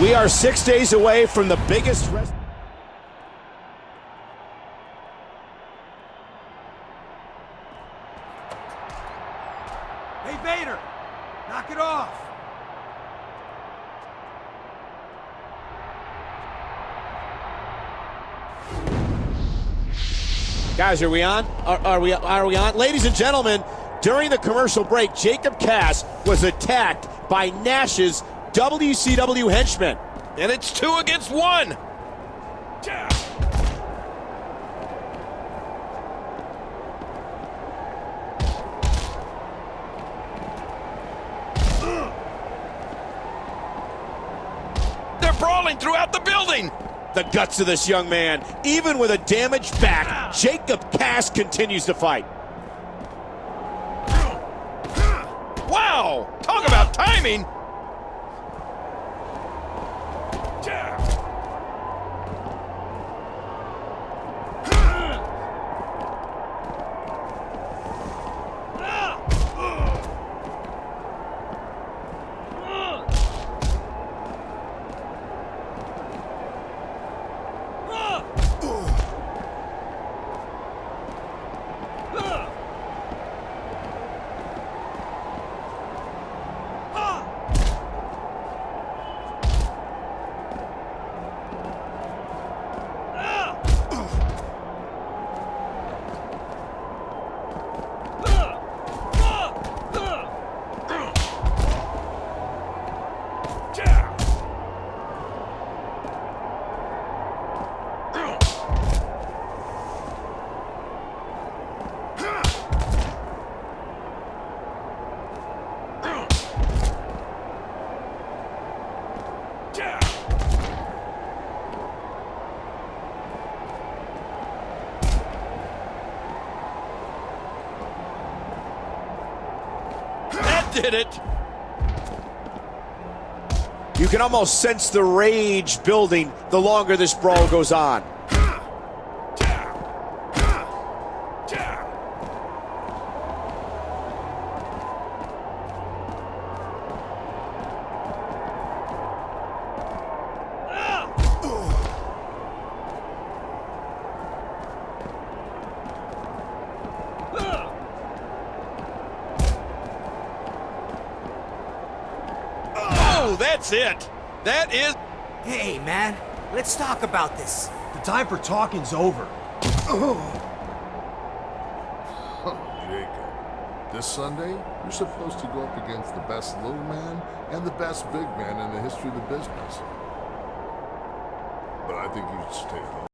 We are 6 days away from the biggest Hey, Vader! Knock it off! Guys, are we on? Are we on? Ladies and gentlemen, during the commercial break, Jacob Cass was attacked by Nash's WCW henchmen. And it's 2 against 1. They're brawling throughout the building. The guts of this young man. Even with a damaged back, Jacob Cass continues to fight. Wow! Talk about timing! Did it. You can almost sense the rage building the longer this brawl goes on. Oh, that's it. That is... Hey, man, let's talk about this. The time for talking's over. Oh, Jacob. This Sunday, you're supposed to go up against the best little man and the best big man in the history of the business. But I think you should stay home.